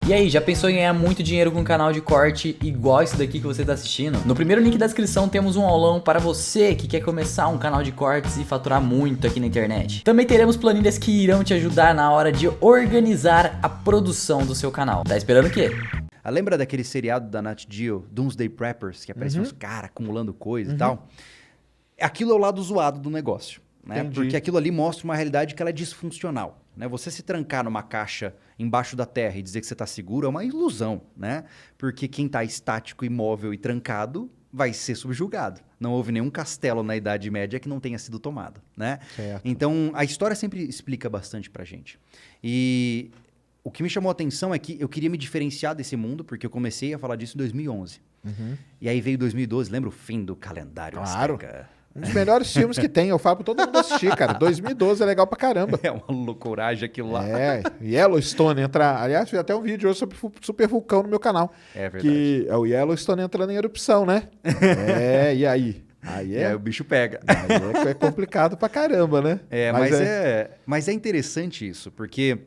E aí, já pensou em ganhar muito dinheiro com um canal de corte igual esse daqui que você está assistindo? No primeiro link da descrição temos um aulão para você que quer começar um canal de cortes e faturar muito aqui na internet. Também teremos planilhas que irão te ajudar na hora de organizar a produção do seu canal. Tá esperando o quê? Lembra daquele seriado da Nat Geo, Doomsday Preppers, que apareciam uns caras acumulando coisa e tal? Aquilo é o lado zoado do negócio, né? Porque aquilo ali mostra uma realidade que ela é disfuncional, né? Você se trancar numa caixa embaixo da terra e dizer que você está seguro é uma ilusão, né? Porque quem está estático, imóvel e trancado vai ser subjugado. Não houve nenhum castelo na Idade Média que não tenha sido tomado, né? Certo. Então, a história sempre explica bastante pra gente. E o que me chamou a atenção é que eu queria me diferenciar desse mundo, porque eu comecei a falar disso em 2011. E aí veio 2012, lembra o fim do calendário Claro. Azteca? Um dos melhores filmes que tem, eu falo pra todo mundo assistir, cara. 2012 é legal pra caramba. É uma loucuragem aquilo lá. É, Yellowstone entra... Aliás, fiz até um vídeo hoje sobre super vulcão no meu canal. É verdade. Que é o Yellowstone entrando em erupção, né? E aí? Aí E aí o bicho pega. é complicado pra caramba, né? Mas é interessante isso, porque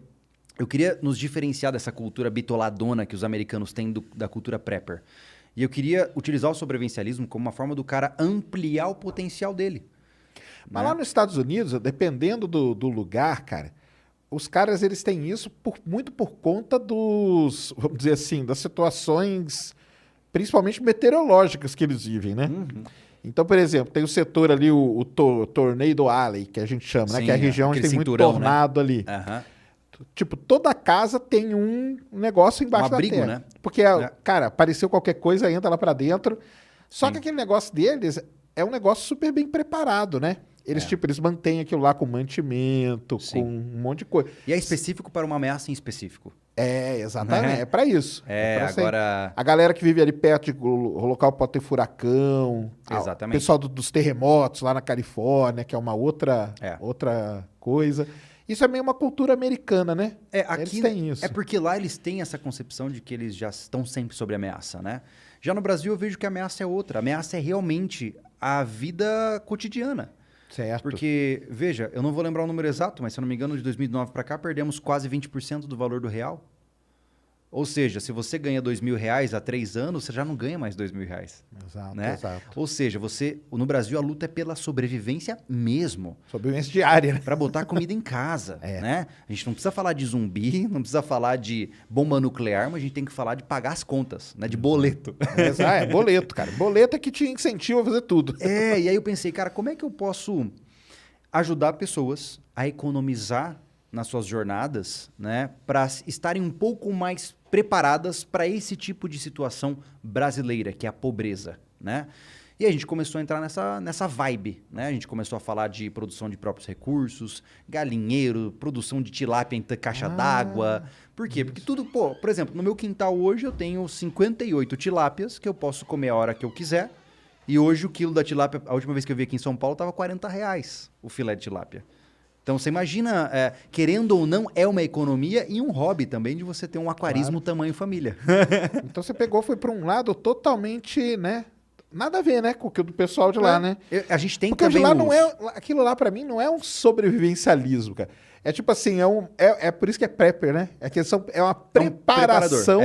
eu queria nos diferenciar dessa cultura bitoladona que os americanos têm da cultura prepper. E eu queria utilizar o sobrevivencialismo como uma forma do cara ampliar o potencial dele. Mas né? lá nos Estados Unidos, dependendo do lugar, cara, os caras eles têm isso muito por conta dos, vamos dizer assim, das situações, principalmente meteorológicas que eles vivem, né? Então, por exemplo, tem o setor ali, o Tornado Alley, que a gente chama, né? Sim, Que é a região onde aquele tem muito cinturão, tornado ali. Aham. Tipo, toda casa tem um negócio embaixo Um da abrigo, terra. né? Porque, cara, apareceu qualquer coisa, entra lá pra dentro. Só que aquele negócio deles é um negócio super bem preparado, né? Eles, eles mantêm aquilo lá com mantimento, com um monte de coisa. E é específico para uma ameaça em específico. Exatamente. É pra isso. pra agora... A galera que vive ali perto do local pode ter furacão. Exatamente. O pessoal dos terremotos lá na Califórnia, que é uma outra coisa. Isso é meio uma cultura americana, né? Aqui eles têm isso. É porque lá eles têm essa concepção de que eles já estão sempre sob ameaça, né? Já no Brasil eu vejo que a ameaça é outra. A ameaça é realmente a vida cotidiana. Certo. Porque, veja, eu não vou lembrar o número exato, mas se eu não me engano, de 2009 para cá, perdemos quase 20% do valor do real. Ou seja, se você ganha R$2.000 há 3 anos, você já não ganha mais R$2.000. Exato, né? exato. Ou seja, no Brasil a luta é pela sobrevivência mesmo. Sobrevivência diária, né? Para botar comida em casa, né? A gente não precisa falar de zumbi, não precisa falar de bomba nuclear, mas a gente tem que falar de pagar as contas, né? De boleto. Boleto, cara. Boleto é que te incentiva a fazer tudo. E aí eu pensei, cara, como é que eu posso ajudar pessoas a economizar nas suas jornadas, né? Para estarem um pouco mais preparadas para esse tipo de situação brasileira, que é a pobreza, né? E a gente começou a entrar nessa vibe, né? A gente começou a falar de produção de próprios recursos, galinheiro, produção de tilápia em caixa d'água. Por quê? Porque tudo, por exemplo, no meu quintal hoje eu tenho 58 tilápias que eu posso comer a hora que eu quiser. E hoje o quilo da tilápia, a última vez que eu vi aqui em São Paulo, estava R$40 o filé de tilápia. Então, você imagina, querendo ou não, é uma economia e um hobby também de você ter um aquarismo tamanho família. Então, você foi para um lado totalmente, né? Nada a ver, né? Com o que do pessoal de lá, né? A gente tem Porque também de lá não é... Aquilo lá, para mim, não é um sobrevivencialismo, cara. É tipo assim, é por isso que é prepper, né? É uma preparação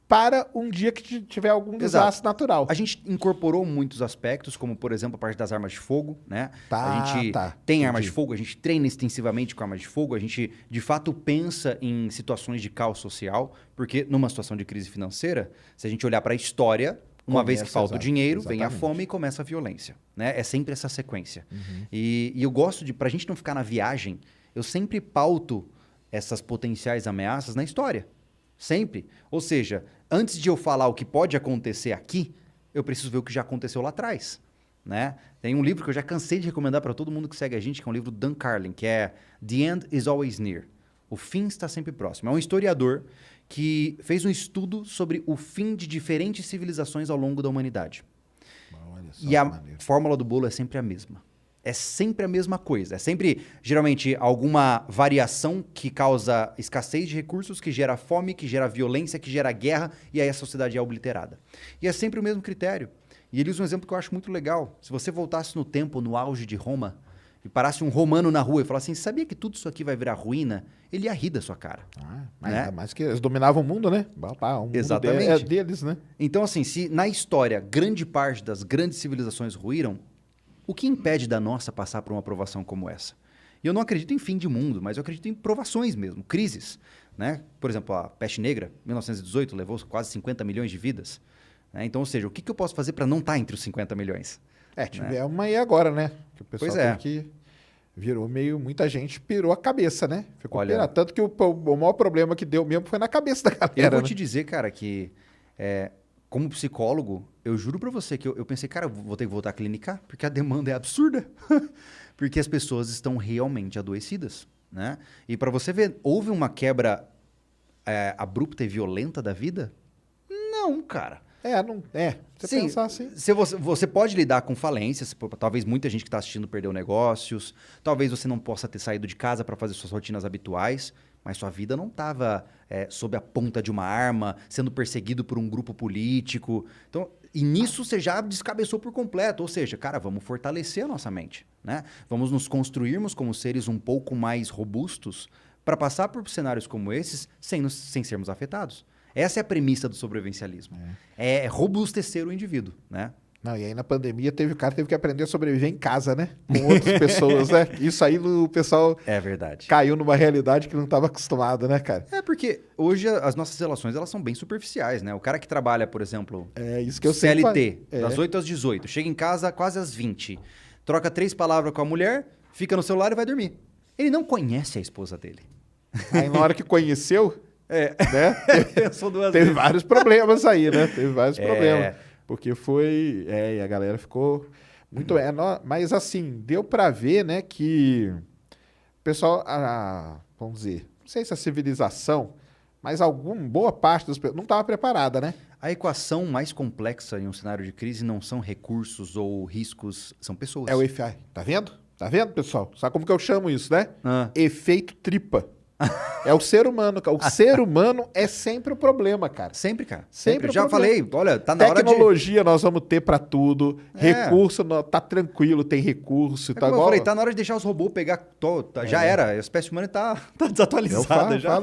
para um dia que tiver algum desastre natural. A gente incorporou muitos aspectos, como, por exemplo, a parte das armas de fogo, né? A gente tem armas de fogo, a gente treina extensivamente com armas de fogo, a gente, de fato, pensa em situações de caos social, porque numa situação de crise financeira, se a gente olhar para a história, uma vez que falta o dinheiro, vem a fome e começa a violência, né? É sempre essa sequência. E eu gosto pra gente não ficar na viagem, eu sempre pauto essas potenciais ameaças na história. Sempre. Ou seja, antes de eu falar o que pode acontecer aqui, eu preciso ver o que já aconteceu lá atrás, né? Tem um livro que eu já cansei de recomendar para todo mundo que segue a gente, que é um livro do Dan Carlin, que é The End is Always Near. O fim está sempre próximo. É um historiador que fez um estudo sobre o fim de diferentes civilizações ao longo da humanidade. E a fórmula do bolo é sempre a mesma. É sempre a mesma coisa. É sempre, geralmente, alguma variação que causa escassez de recursos, que gera fome, que gera violência, que gera guerra, e aí a sociedade é obliterada. E é sempre o mesmo critério. E ele usa um exemplo que eu acho muito legal. Se você voltasse no tempo, no auge de Roma, e parasse um romano na rua e falasse assim, sabia que tudo isso aqui vai virar ruína? Ele ia rir da sua cara. Mas ainda mais que eles dominavam o mundo, né? O mundo Exatamente. é deles, né? Então, assim, se na história grande parte das grandes civilizações ruíram, o que impede da nossa passar por uma provação como essa? E eu não acredito em fim de mundo, mas eu acredito em provações mesmo, crises. Né? Por exemplo, a peste negra, 1918, levou quase 50 milhões de vidas. Né? Então, ou seja, o que eu posso fazer para não estar entre os 50 milhões? Tiver uma aí agora, né? Que o pessoal pois que virou muita gente pirou a cabeça, né? Ficou Olha, pirado. Tanto que o maior problema que deu mesmo foi na cabeça da galera. Eu vou te dizer, cara, que como psicólogo, eu juro pra você que eu pensei, cara, eu vou ter que voltar a clinicar, porque a demanda é absurda. Porque as pessoas estão realmente adoecidas, né? E pra você ver, houve uma quebra abrupta e violenta da vida? Não, cara. Você pensar assim. Você pode lidar com falências, talvez muita gente que está assistindo perdeu negócios, talvez você não possa ter saído de casa para fazer suas rotinas habituais, mas sua vida não estava sob a ponta de uma arma, sendo perseguido por um grupo político. Então, e nisso você já descabeçou por completo. Ou seja, cara, vamos fortalecer a nossa mente, né? Vamos nos construirmos como seres um pouco mais robustos para passar por cenários como esses sem sermos afetados. Essa é a premissa do sobrevivencialismo. É robustecer o indivíduo, né? Não, e aí na pandemia o cara teve que aprender a sobreviver em casa, né? Com outras pessoas, né? Isso aí o pessoal caiu numa realidade que não estava acostumado, né, cara? Porque hoje as nossas relações elas são bem superficiais, né? O cara que trabalha, por exemplo, isso que eu CLT, das 8 às 18, chega em casa quase às 20, troca 3 palavras com a mulher, fica no celular e vai dormir. Ele não conhece a esposa dele. Aí na hora que conheceu... né? Teve vezes. Vários problemas aí, né? Teve vários problemas. Porque foi... e a galera ficou muito... mas assim, deu pra ver, né, que o pessoal, vamos dizer, não sei se a civilização, mas boa parte das pessoas não estava preparada, né? A equação mais complexa em um cenário de crise não são recursos ou riscos, são pessoas. É o EFI. Tá vendo? Tá vendo, pessoal? Sabe como que eu chamo isso, né? Efeito tripa. É o ser humano. O ser humano é sempre o problema, cara. Sempre, cara. Sempre. Já falei, olha, tá na hora de... Tecnologia nós vamos ter pra tudo. Recurso, tá tranquilo, tem recurso. Tá igual eu falei, tá na hora de deixar os robôs pegar... já era. A espécie humana tá desatualizada já.